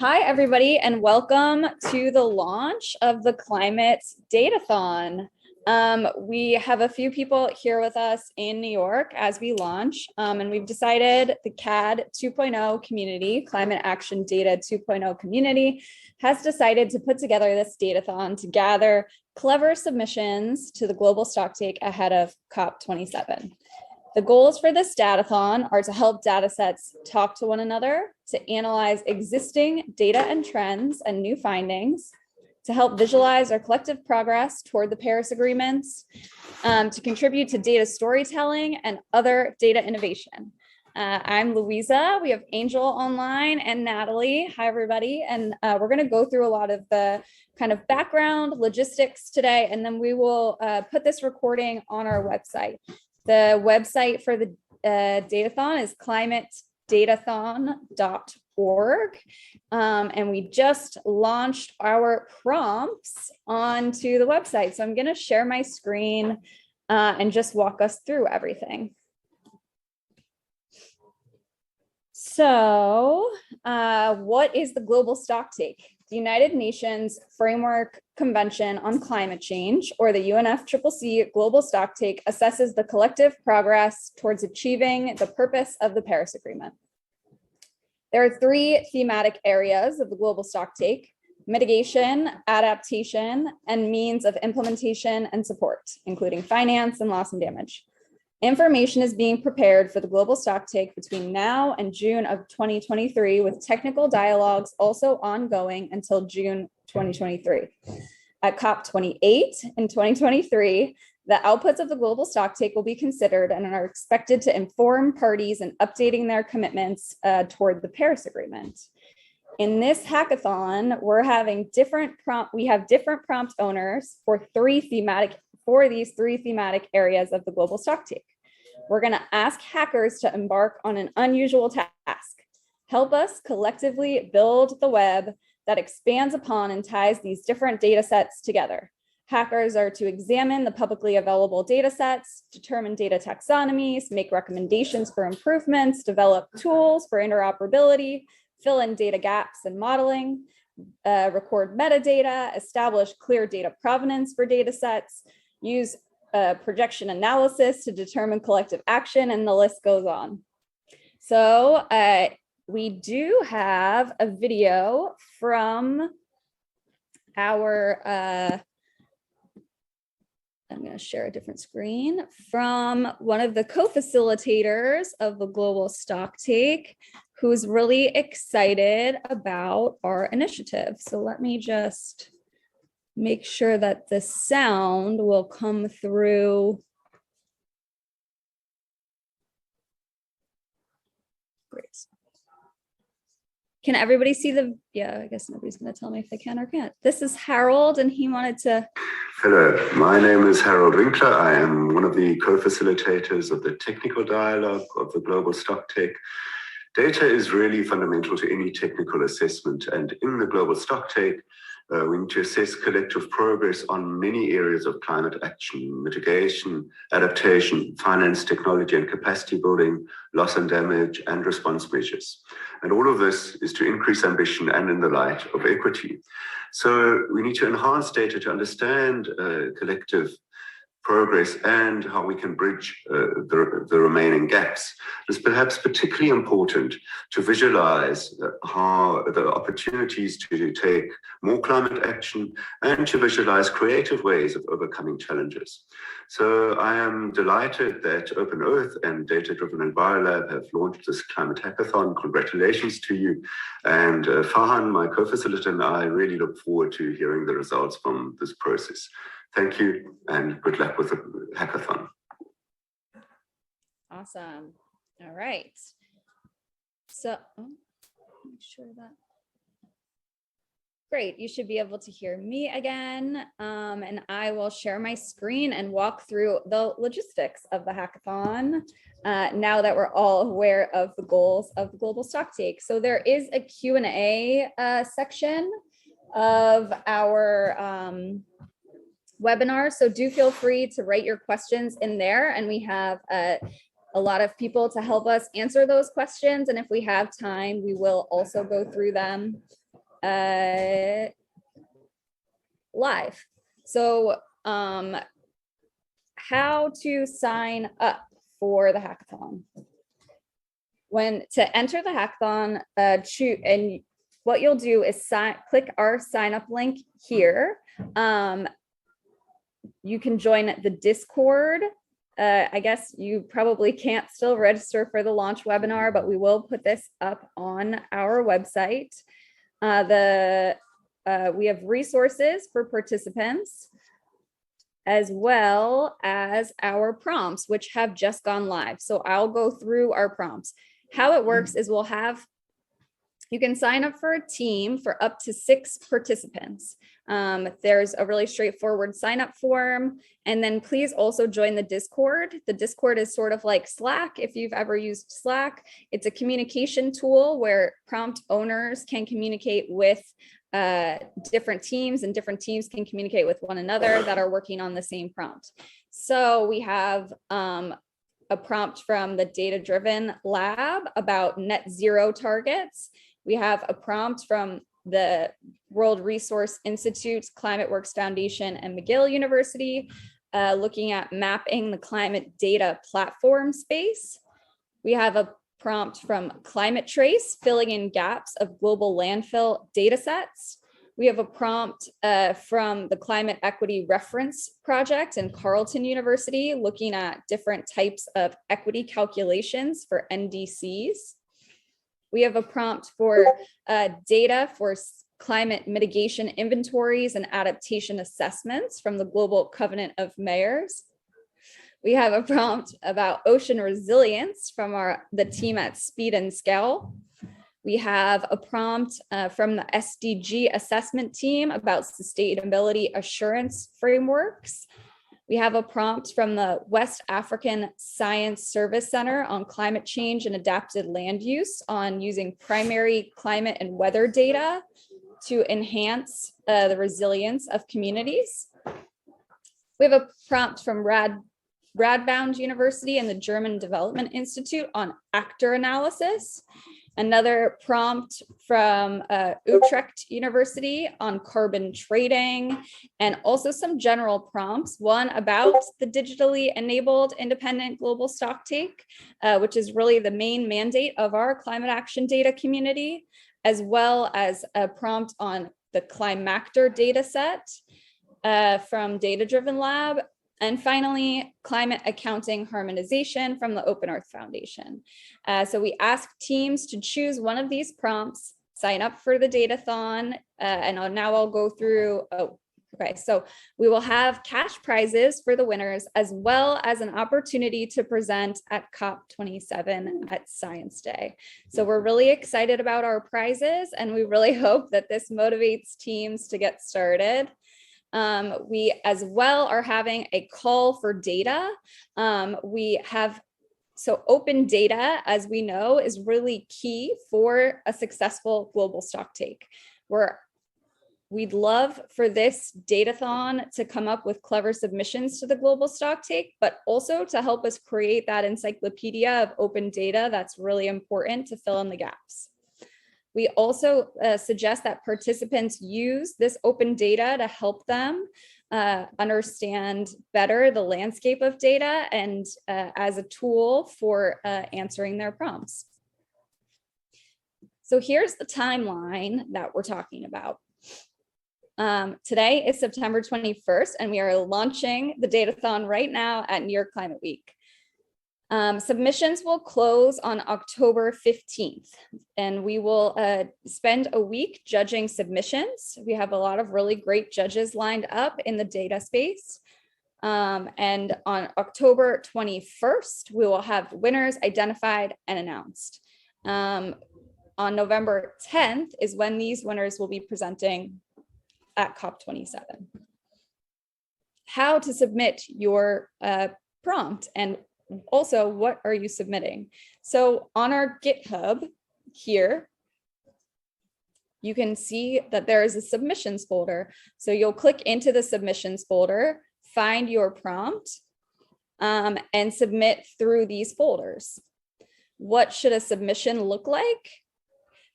Hi, everybody, and welcome to the launch of the Climate Datathon. We have a few people here with us in New York as we launch, and we've decided the CAD 2.0 community, Climate Action Data 2.0 community, has decided to put together this datathon to gather clever submissions to the Global Stocktake ahead of COP27. The goals for this datathon are to help datasets talk to one another, to analyze existing data and trends and new findings, to help visualize our collective progress toward the Paris agreements, to contribute to data storytelling and other data innovation. I'm Louisa. We have Angel online and Natalie. Hi, everybody. And we're going to go through a lot of the kind of background logistics today, and then we will put this recording on our website. The website for the datathon is climatedatathon.org. And we just launched our prompts onto the website. So I'm going to share my screen and just walk us through everything. So what is the Global Stocktake? The United Nations Framework Convention on Climate Change, or the UNFCCC Global Stocktake, assesses the collective progress towards achieving the purpose of the Paris Agreement. There are three thematic areas of the Global Stocktake: mitigation, adaptation, and means of implementation and support, including finance and loss and damage. Information is being prepared for the Global Stocktake between now and June of 2023, with technical dialogues also ongoing until June 2023. At COP28 in 2023, the outputs of the Global Stocktake will be considered and are expected to inform parties in updating their commitments toward the Paris Agreement. In this hackathon, we have different prompt owners for these three thematic areas of the Global Stocktake. We're going to ask hackers to embark on an unusual task: help us collectively build the web that expands upon and ties these different data sets together. Hackers are to examine the publicly available data sets, determine data taxonomies, make recommendations for improvements, develop tools for interoperability, fill in data gaps and modeling, record metadata, establish clear data provenance for data sets, use projection analysis to determine collective action, and the list goes on. So we do have a video from our, I'm going to share a different screen, from one of the co-facilitators of the Global Stocktake, who's really excited about our initiative. So let me just make sure that the sound will come through. Great. Can everybody see yeah, I guess nobody's going to tell me if they can or can't. This is Harold, and he wanted to. Hello, my name is Harold Winkler. I am one of the co-facilitators of the technical dialogue of the Global Stocktake. Data is really fundamental to any technical assessment, and in the Global Stocktake, we need to assess collective progress on many areas of climate action: mitigation, adaptation, finance, technology and capacity building, loss and damage, and response measures. And all of this is to increase ambition and in the light of equity. So we need to enhance data to understand collective progress and how we can bridge the remaining gaps. It's perhaps particularly important to visualize how the opportunities to take more climate action and to visualize creative ways of overcoming challenges. So I am delighted that Open Earth and Data Driven Envirolab have launched this climate hackathon. Congratulations to you. And Fahan, my co-facilitator, and I really look forward to hearing the results from this process. Thank you, and good luck with the hackathon. Awesome. All right. So, make sure that. Great. You should be able to hear me again, and I will share my screen and walk through the logistics of the hackathon now that we're all aware of the goals of the Global Stocktake. So there is a Q&A section of our webinar. So do feel free to write your questions in there, and we have a lot of people to help us answer those questions. And if we have time, we will also go through them live. So how to sign up for the hackathon. To enter the hackathon, and what you'll do is click our sign up link here. You can join the Discord. I guess you probably can't still register for the launch webinar, but we will put this up on our website. We have resources for participants, as well as our prompts, which have just gone live. So I'll go through our prompts. How it works is you can sign up for a team for up to 6 participants. There's a really straightforward sign up form. And then please also join the Discord. The Discord is sort of like Slack, if you've ever used Slack. It's a communication tool where prompt owners can communicate with different teams, and different teams can communicate with one another that are working on the same prompt. So we have a prompt from the Data Driven Lab about net zero targets. We have a prompt from the World Resource Institute's Climate Works Foundation and McGill University, looking at mapping the climate data platform space. We have a prompt from Climate Trace, filling in gaps of global landfill data sets. We have a prompt from the Climate Equity Reference Project in Carleton University, looking at different types of equity calculations for NDCs. We have a prompt for data for climate mitigation inventories and adaptation assessments from the Global Covenant of Mayors. We have a prompt about ocean resilience from the team at Speed and Scale. We have a prompt from the SDG assessment team about sustainability assurance frameworks. We have a prompt from the West African Science Service Center on climate change and adapted land use on using primary climate and weather data to enhance the resilience of communities. We have a prompt from Radboud University and the German Development Institute on actor analysis. Another prompt from Utrecht University on carbon trading, and also some general prompts. One about the digitally enabled independent global stocktake, which is really the main mandate of our climate action data community, as well as a prompt on the Climactor data set from Data Driven Lab. And finally, climate accounting harmonization from the Open Earth Foundation. So we ask teams to choose one of these prompts, sign up for the Datathon, and now I'll go through. Okay, so we will have cash prizes for the winners, as well as an opportunity to present at COP27 at Science Day. So we're really excited about our prizes, and we really hope that this motivates teams to get started. We as well are having a call for data. So open data, as we know, is really key for a successful global stocktake. We'd love for this Datathon to come up with clever submissions to the global stocktake, but also to help us create that encyclopedia of open data that's really important to fill in the gaps. We also suggest that participants use this open data to help them understand better the landscape of data and as a tool for answering their prompts. So here's the timeline that we're talking about. Today is September 21st, and we are launching the Datathon right now at New York Climate Week. Submissions will close on October 15th, and we will spend a week judging submissions. We have a lot of really great judges lined up in the data space. And on October 21st, we will have winners identified and announced. On November 10th is when these winners will be presenting at COP27. How to submit your prompt, and also, what are you submitting? So on our GitHub here, you can see that there is a submissions folder. So you'll click into the submissions folder, find your prompt, and submit through these folders. What should a submission look like?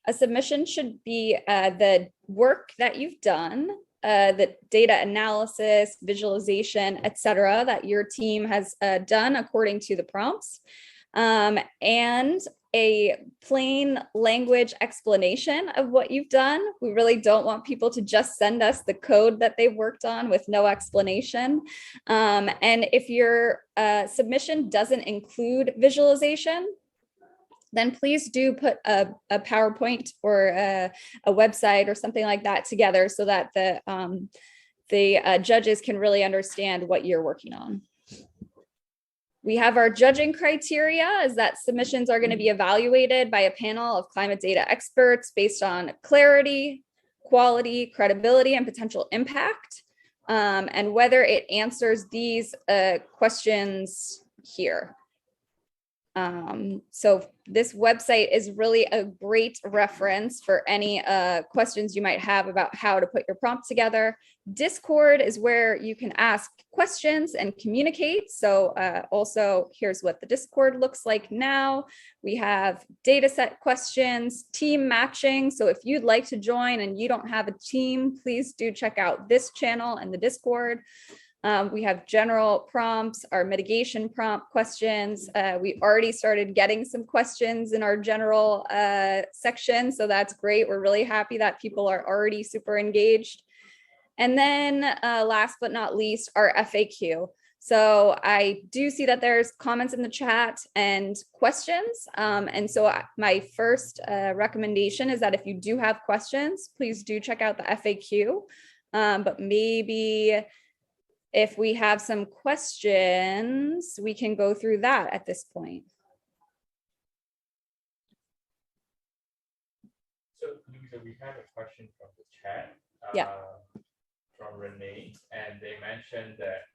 A submission should be the work that you've done, the data analysis, visualization, etc., that your team has done according to the prompts, and a plain language explanation of what you've done. We really don't want people to just send us the code that they've worked on with no explanation. And if your submission doesn't include visualization, then please do put a PowerPoint or a website or something like that together so that the judges can really understand what you're working on. We have our judging criteria is that submissions are going to be evaluated by a panel of climate data experts based on clarity, quality, credibility, and potential impact, and whether it answers these questions here. So this website is really a great reference for any questions you might have about how to put your prompt together. Discord is where you can ask questions and communicate. So also here's what the Discord looks like now. We have data set questions, team matching. So if you'd like to join and you don't have a team, please do check out this channel and the Discord. We have general prompts, our mitigation prompt questions. We already started getting some questions in our general section, so that's great. We're really happy that people are already super engaged. And then last but not least, our FAQ. So I do see that there's comments in the chat and questions. And so my first recommendation is that if you do have questions, please do check out the FAQ. But maybe if we have some questions, we can go through that at this point. So Louisa, we have a question from the chat. Yeah. From Renee, and they mentioned that,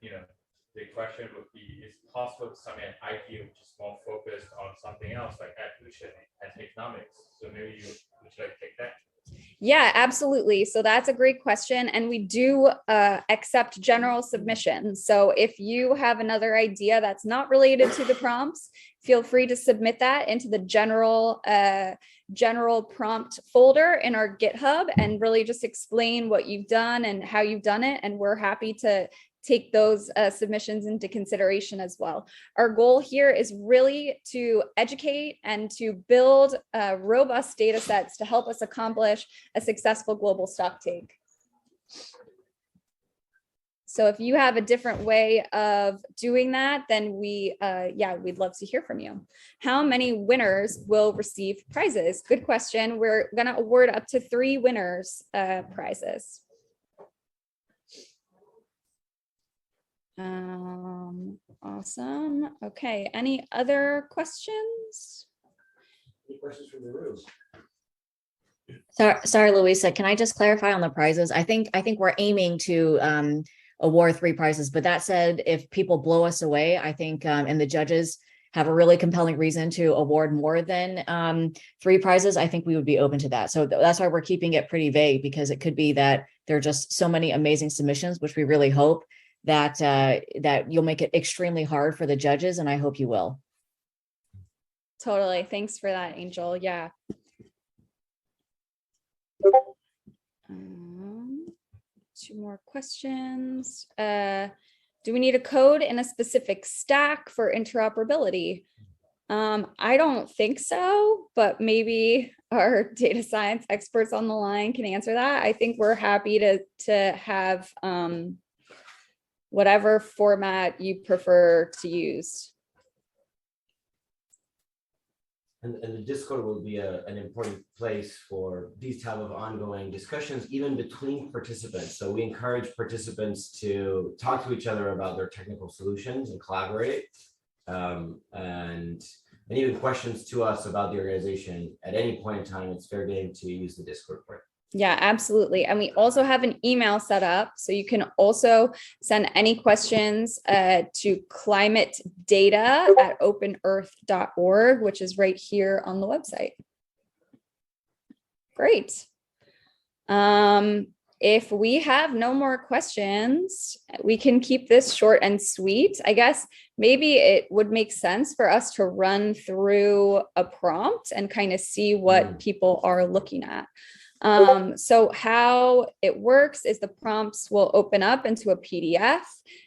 the question would be, is it possible to submit an idea which is more focused on something else like evolution and economics? So maybe would you like to take that? Yeah, absolutely. So that's a great question. And we do accept general submissions. So if you have another idea that's not related to the prompts, feel free to submit that into the general prompt folder in our GitHub and really just explain what you've done and how you've done it. And we're happy to take those submissions into consideration as well. Our goal here is really to educate and to build robust data sets to help us accomplish a successful global stocktake. So if you have a different way of doing that, then we'd love to hear from you. How many winners will receive prizes? Good question. We're gonna award up to 3 winners prizes. Awesome. Okay. Any other questions? Any questions from the room? Sorry, Louisa, can I just clarify on the prizes? I think we're aiming to award 3 prizes, but that said, if people blow us away, I think, and the judges have a really compelling reason to award more than 3 prizes, I think we would be open to that. So that's why we're keeping it pretty vague, because it could be that there are just so many amazing submissions, which we really hope that that you'll make it extremely hard for the judges, and I hope you will. Totally. Thanks for that, Angel. Yeah. 2 more questions. Do we need a code in a specific stack for interoperability? I don't think so, but maybe our data science experts on the line can answer that. I think we're happy to have whatever format you prefer to use. And the Discord will be an important place for these type of ongoing discussions, even between participants. So we encourage participants to talk to each other about their technical solutions and collaborate, and even questions to us about the organization at any point in time. It's fair game to use the Discord for it. Yeah, absolutely. And we also have an email set up, so you can also send any questions to climatedata@openearth.org, which is right here on the website. Great. if we have no more questions, we can keep this short and sweet. I guess maybe it would make sense for us to run through a prompt and kind of see what people are looking at. So how it works is the prompts will open up into a PDF.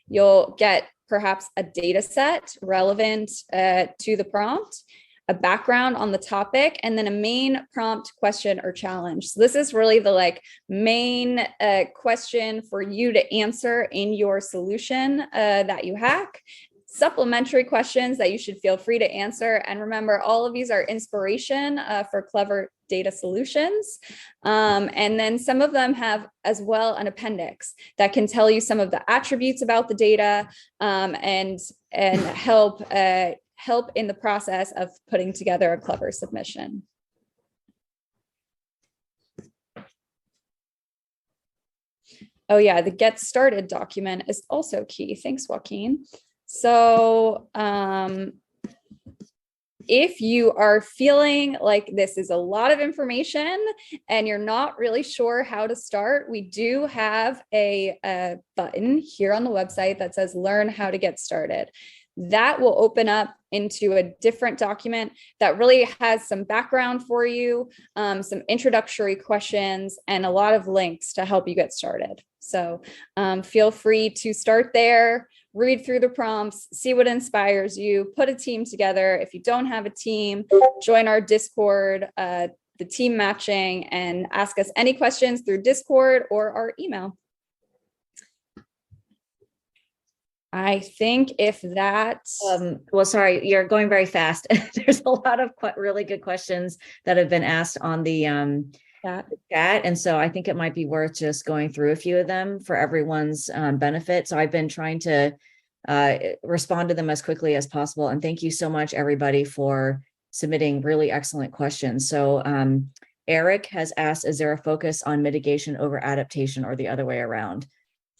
You'll get perhaps a data set relevant to the prompt, a background on the topic, and then a main prompt question or challenge. So this is really the main question for you to answer in your solution that you hack. Supplementary questions that you should feel free to answer. And remember, all of these are inspiration for clever data solutions. And then some of them have as well an appendix that can tell you some of the attributes about the data and help in the process of putting together a clever submission. Oh yeah, the get started document is also key. Thanks, Joaquin. So if you are feeling like this is a lot of information and you're not really sure how to start, we do have a button here on the website that says learn how to get started. That will open up into a different document that really has some background for you, some introductory questions, and a lot of links to help you get started. So feel free to start there, read through the prompts, see what inspires you, put a team together. If you don't have a team, join our Discord, the team matching, and ask us any questions through Discord or our email. I think if that's well, sorry, you're going very fast. There's a lot of really good questions that have been asked on the chat. And so I think it might be worth just going through a few of them for everyone's benefit. So I've been trying to respond to them as quickly as possible. And thank you so much, everybody, for submitting really excellent questions. So Eric has asked, is there a focus on mitigation over adaptation or the other way around?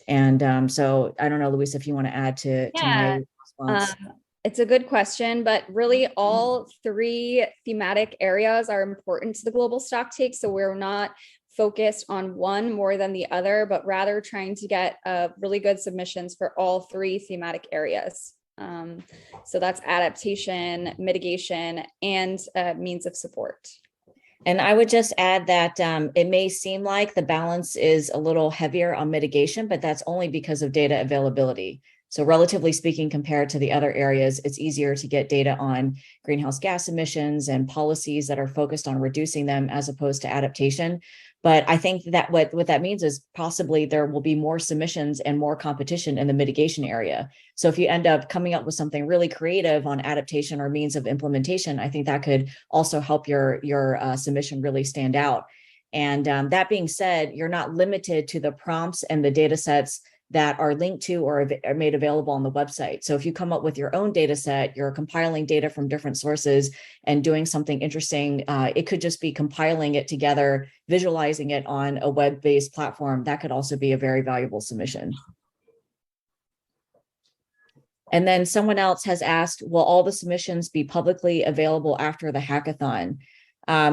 And so I don't know, Louisa, if you want to add to my response. It's a good question, but really all three thematic areas are important to the global stock take. So we're not focused on one more than the other, but rather trying to get really good submissions for all three thematic areas. So that's adaptation, mitigation, and means of support. And I would just add that it may seem like the balance is a little heavier on mitigation, but that's only because of data availability. So relatively speaking, compared to the other areas, it's easier to get data on greenhouse gas emissions and policies that are focused on reducing them as opposed to adaptation. But I think that what that means is possibly there will be more submissions and more competition in the mitigation area. So if you end up coming up with something really creative on adaptation or means of implementation, I think that could also help your submission really stand out. And that being said, you're not limited to the prompts and the data sets that are linked to or are made available on the website. So if you come up with your own data set, you're compiling data from different sources and doing something interesting, it could just be compiling it together, visualizing it on a web-based platform. That could also be a very valuable submission. And then someone else has asked, will all the submissions be publicly available after the hackathon?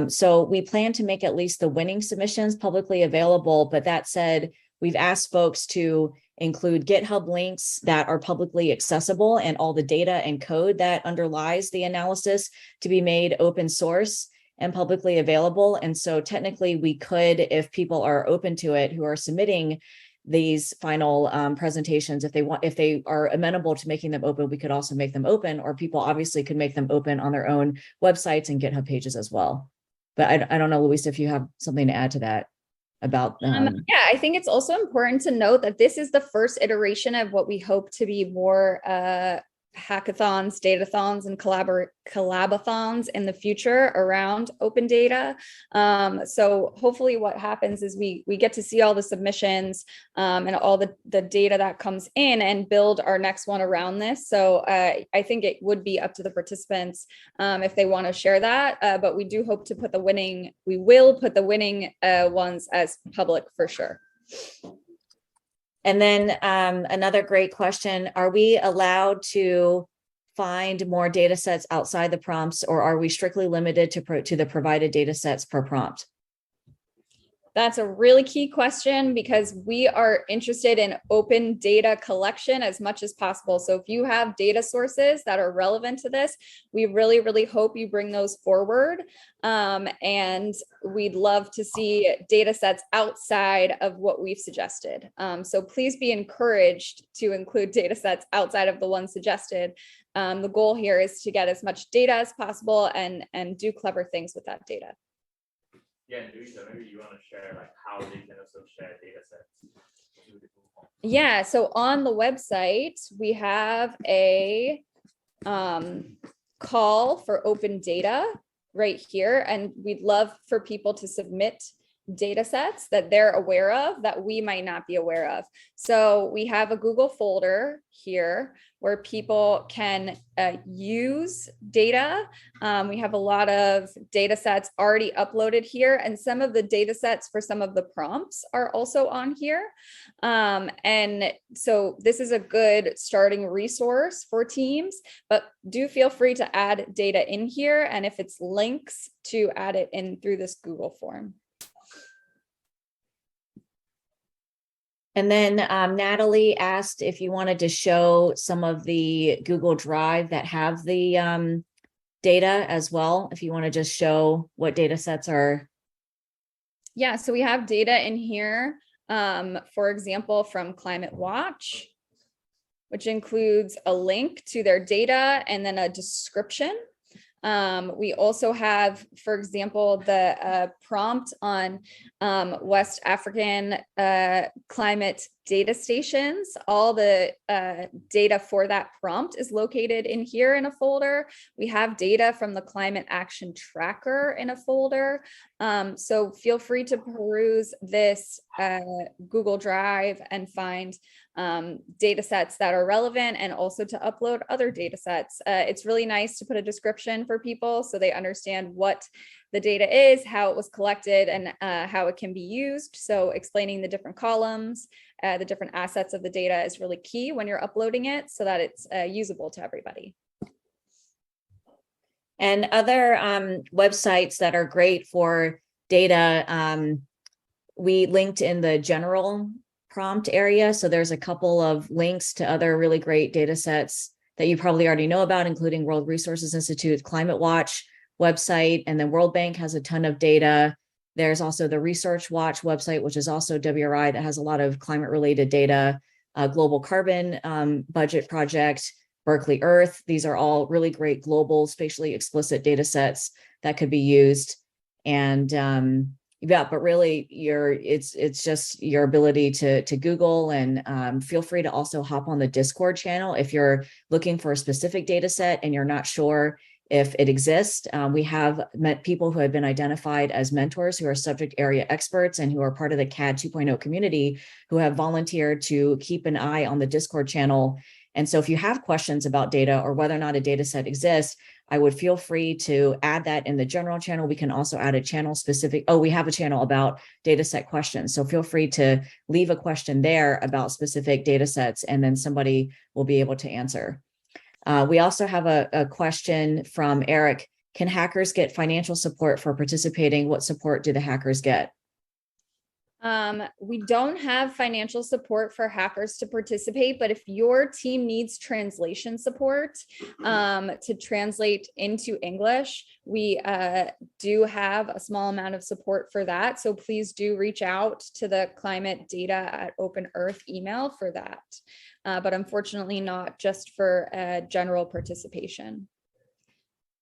So we plan to make at least the winning submissions publicly available, but that said, we've asked folks to include GitHub links that are publicly accessible and all the data and code that underlies the analysis to be made open source and publicly available. And so technically we could, if people are open to it, who are submitting these final presentations, if they are amenable to making them open, we could also make them open, or people obviously could make them open on their own websites and GitHub pages as well. But I don't know, Louisa, if you have something to add to that. About yeah, I think it's also important to note that this is the first iteration of what we hope to be more hackathons, datathons, and collabathons in the future around open data. So hopefully what happens is we get to see all the submissions and all the data that comes in and build our next one around this. So I think it would be up to the participants if they want to share that, but we do hope to put we will put the winning ones as public for sure. And then another great question, are we allowed to find more data sets outside the prompts, or are we strictly limited to the provided data sets per prompt? That's a really key question because we are interested in open data collection as much as possible. So if you have data sources that are relevant to this, we really, really hope you bring those forward. And we'd love to see data sets outside of what we've suggested. So please be encouraged to include data sets outside of the ones suggested. The goal here is to get as much data as possible and do clever things with that data. Yeah, and Louisa, maybe you want to share like how they can also share data sets. Yeah, so on the website, we have a call for open data right here, and we'd love for people to submit data sets that they're aware of that we might not be aware of. So we have a Google folder here where people can use data. We have a lot of data sets already uploaded here, and some of the data sets for some of the prompts are also on here. And so this is a good starting resource for teams, but do feel free to add data in here, and if it's links, to add it in through this Google form. And then Natalie asked if you wanted to show some of the Google Drive that have the data as well, if you want to just show what data sets are. Yeah, so we have data in here, for example, from Climate Watch, which includes a link to their data and then a description. We also have, for example, the prompt on West African climate data stations. All the data for that prompt is located in here in a folder. We have data from the Climate Action Tracker in a folder. So feel free to peruse this Google Drive and find data sets that are relevant, and also to upload other data sets. It's really nice to put a description for people so they understand what the data is, how it was collected, and how it can be used. So explaining the different columns, the different assets of the data is really key when you're uploading it so that it's usable to everybody. And other websites that are great for data, we linked in the general prompt area. So there's a couple of links to other really great data sets that you probably already know about, including World Resources Institute, Climate Watch website, and then World Bank has a ton of data. There's also the Research Watch website, which is also WRI, that has a lot of climate related data, Global Carbon Budget Project, Berkeley Earth. These are all really great global spatially explicit data sets that could be used. And yeah, but really it's just your ability to Google, and feel free to also hop on the Discord channel if you're looking for a specific data set and you're not sure if it exists. We have met people who have been identified as mentors who are subject area experts and who are part of the CAD 2.0 community who have volunteered to keep an eye on the Discord channel. And so if you have questions about data or whether or not a data set exists, I would feel free to add that in the general channel. We can also add a channel specific. Oh, we have a channel about data set questions. So feel free to leave a question there about specific data sets, and then somebody will be able to answer. We also have a question from Eric. Can hackers get financial support for participating? What support do the hackers get? We don't have financial support for hackers to participate, but if your team needs translation support to translate into English, we do have a small amount of support for that. So please do reach out to the Climate Data at Open Earth email for that. But unfortunately not just for general participation.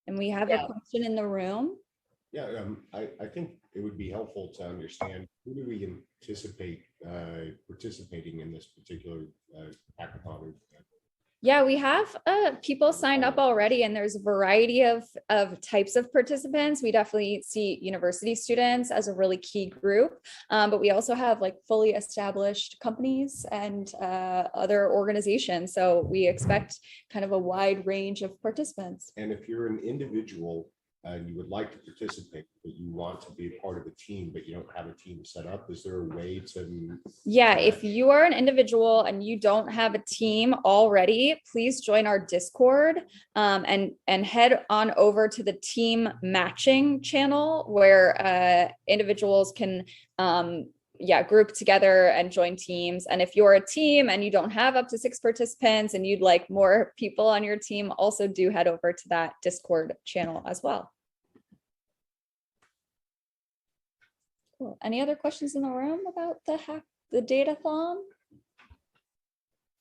And we have a question in the room. Yeah, I think it would be helpful to understand who do we anticipate participating in this particular hackathon. Yeah, we have people signed up already, and there's a variety of types of participants. We definitely see university students as a really key group, but we also have like fully established companies and other organizations. So we expect kind of a wide range of participants. And if you're an individual and you would like to participate, but you want to be a part of a team, but you don't have a team set up, is there a way to? Yeah, if you are an individual and you don't have a team already, please join our Discord and head on over to the team matching channel where individuals can group together and join teams. And if you're a team and you don't have up to 6 participants and you'd like more people on your team, also do head over to that Discord channel as well. Cool. Any other questions in the room about the datathon?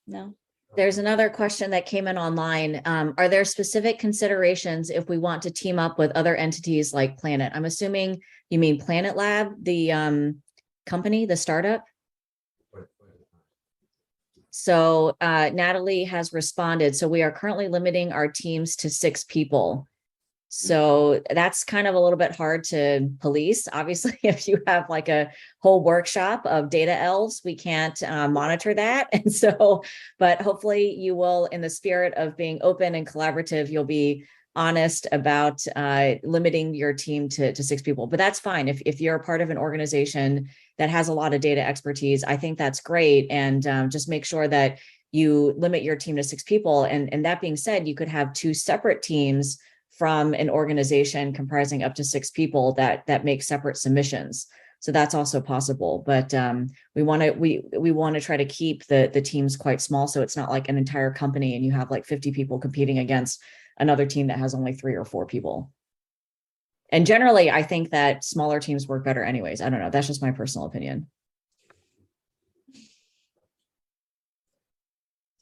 No. There's another question that came in online. Are there specific considerations if we want to team up with other entities like Planet? I'm assuming you mean Planet Lab, the company, the startup. So Natalie has responded. So we are currently limiting our teams to 6 people. So that's kind of a little bit hard to police. Obviously, if you have like a whole workshop of data elves, we can't monitor that. And so, but hopefully you will, in the spirit of being open and collaborative, you'll be honest about limiting your team to 6 people. But that's fine. If you're a part of an organization that has a lot of data expertise, I think that's great. And just make sure that you limit your team to 6 people. And that being said, you could have 2 separate teams from an organization comprising up to 6 people that make separate submissions. So that's also possible. But we want to try to keep the teams quite small, so it's not like an entire company and you have like 50 people competing against another team that has only 3 or 4 people. And generally, I think that smaller teams work better anyways. I don't know. That's just my personal opinion.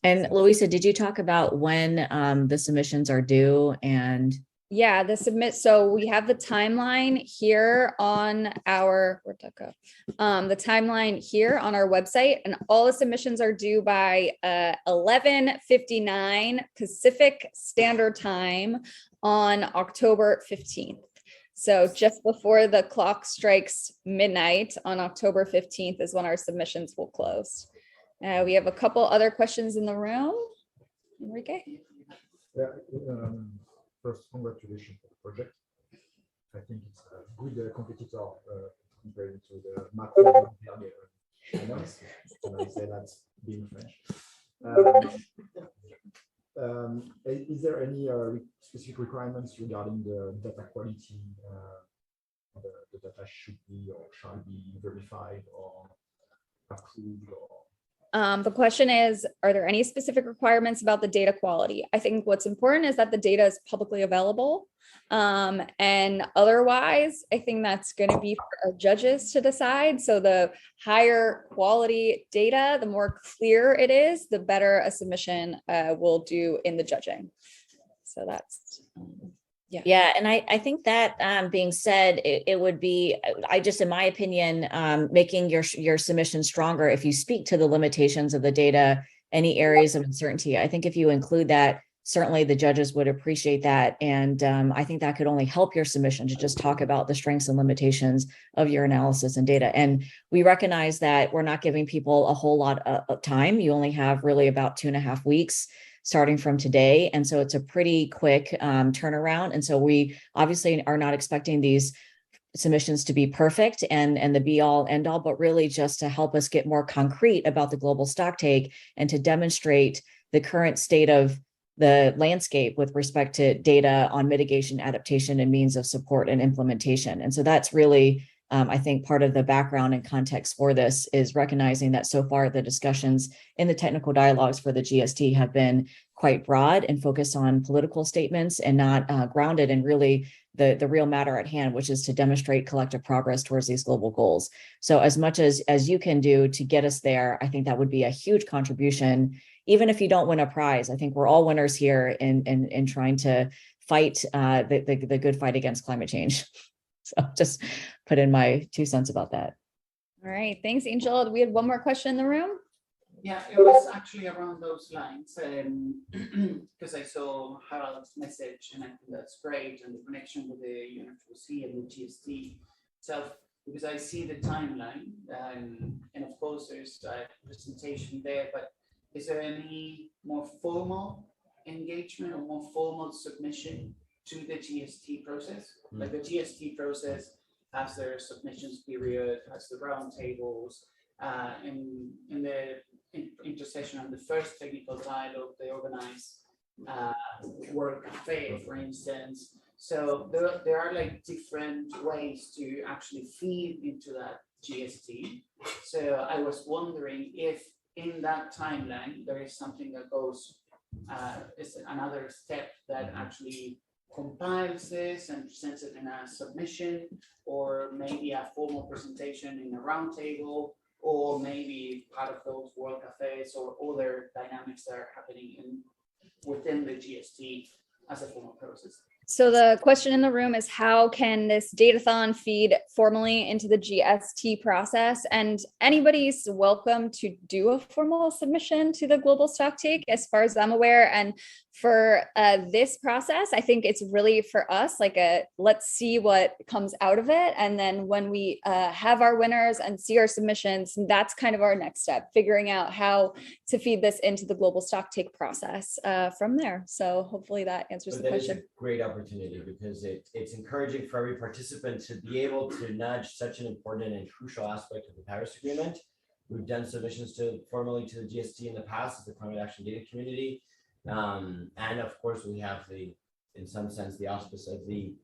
And Louisa, did you talk about when the submissions are due? And yeah, so we have the timeline here on our, where'd that go? The timeline here on our website, and all the submissions are due by 11:59 Pacific Standard Time on October 15th. So just before the clock strikes midnight on October 15th is when our submissions will close. We have a couple other questions in the room. Enrique? Yeah, first, congratulations for the project. I think it's a good competitor compared to the macro. I say that being French. Is there any specific requirements regarding the data quality? The data should be or shall be verified or approved or? The question is, are there any specific requirements about the data quality? I think what's important is that the data is publicly available. And otherwise, I think that's going to be for our judges to decide. So the higher quality data, the more clear it is, the better a submission will do in the judging. So that's... Yeah. And I think that being said, it would be, in my opinion, making your submission stronger if you speak to the limitations of the data, any areas of uncertainty. I think if you include that, certainly the judges would appreciate that. And I think that could only help your submission to just talk about the strengths and limitations of your analysis and data. And we recognize that we're not giving people a whole lot of time. You only have really about 2.5 weeks starting from today. And so it's a pretty quick turnaround. And so we obviously are not expecting these submissions to be perfect and the be all end all, but really just to help us get more concrete about the global stocktake and to demonstrate the current state of the landscape with respect to data on mitigation, adaptation, and means of support and implementation. And so that's really, I think, part of the background and context for this is recognizing that so far the discussions in the technical dialogues for the GST have been quite broad and focused on political statements and not grounded in really the real matter at hand, which is to demonstrate collective progress towards these global goals. So as much as you can do to get us there, I think that would be a huge contribution. Even if you don't win a prize, I think we're all winners here in trying to fight the good fight against climate change. So just put in my 2 cents about that. All right, thanks, Angel. We had one more question in the room. Yeah, it was actually around those lines because I saw Harold's message and I think that's great, and the connection with the UNFOC and the GST itself, because I see the timeline and of course there's a presentation there, but is there any more formal engagement or more formal submission to the GST process. Like the GST process has their submissions period, has the roundtables, in the intercession on the first technical dialogue, they organize work cafe, for instance. So there are like different ways to actually feed into that GST. So I was wondering if in that timeline there is something that goes, is another step that actually compiles this and presents it in a submission, or maybe a formal presentation in a roundtable, or maybe part of those world cafes or other dynamics that are happening within the GST as a formal process. So the question in the room is, how can this datathon feed formally into the GST process? And anybody's welcome to do a formal submission to the Global Stocktake, as far as I'm aware. And for this process, I think it's really for us like let's see what comes out of it. And then when we have our winners and see our submissions, that's kind of our next step, figuring out how to feed this into the Global Stocktake process from there. So hopefully that answers the question. That is a great opportunity, because it's encouraging for every participant to be able to nudge such an important and crucial aspect of the Paris Agreement. We've done submissions formally to the GST in the past as the climate action data community. And of course, we have in some sense, the auspice of the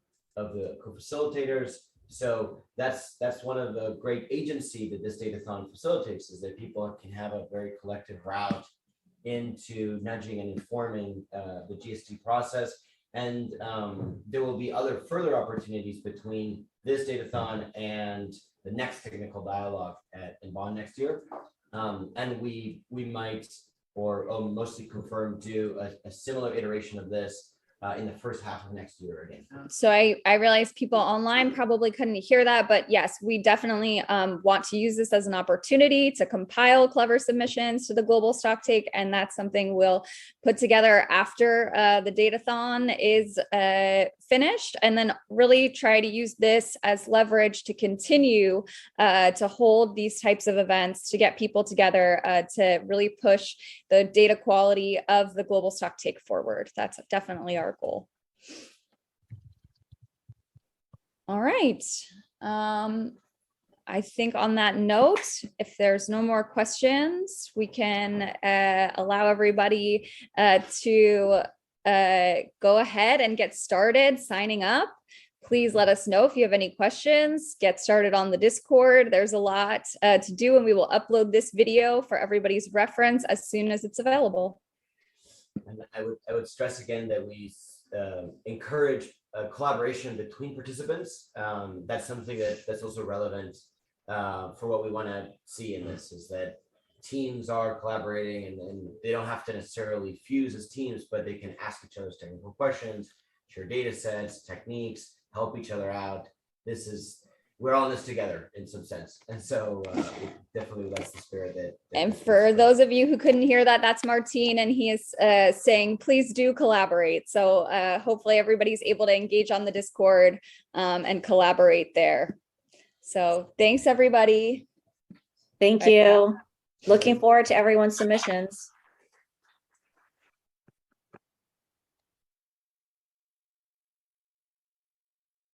co-facilitators. So that's one of the great agency that this datathon facilitates, is that people can have a very collective route into nudging and informing the GST process. And there will be further opportunities between this datathon and the next technical dialogue in Bonn next year. And we might, or mostly confirm, do a similar iteration of this in the first half of next year again. So I realize people online probably couldn't hear that, but yes, we definitely want to use this as an opportunity to compile clever submissions to the Global Stocktake, and that's something we'll put together after the datathon is finished, and then really try to use this as leverage to continue to hold these types of events, to get people together, to really push the data quality of the Global Stocktake forward. That's definitely our goal. All right. I think on that note, if there's no more questions, we can allow everybody to go ahead and get started signing up. Please let us know if you have any questions. Get started on the Discord. There's a lot to do, and we will upload this video for everybody's reference as soon as it's available. And I would stress again that we encourage collaboration between participants. That's something that's also relevant for what we want to see in this, is that teams are collaborating, and they don't have to necessarily fuse as teams, but they can ask each other's technical questions, share data sets, techniques, help each other out. We're all in this together in some sense. And so definitely that's the spirit that and for those of you who couldn't hear that, that's Martin, and he is saying, please do collaborate. So hopefully everybody's able to engage on the Discord and collaborate there. So thanks, everybody. Thank you. Looking forward to everyone's submissions.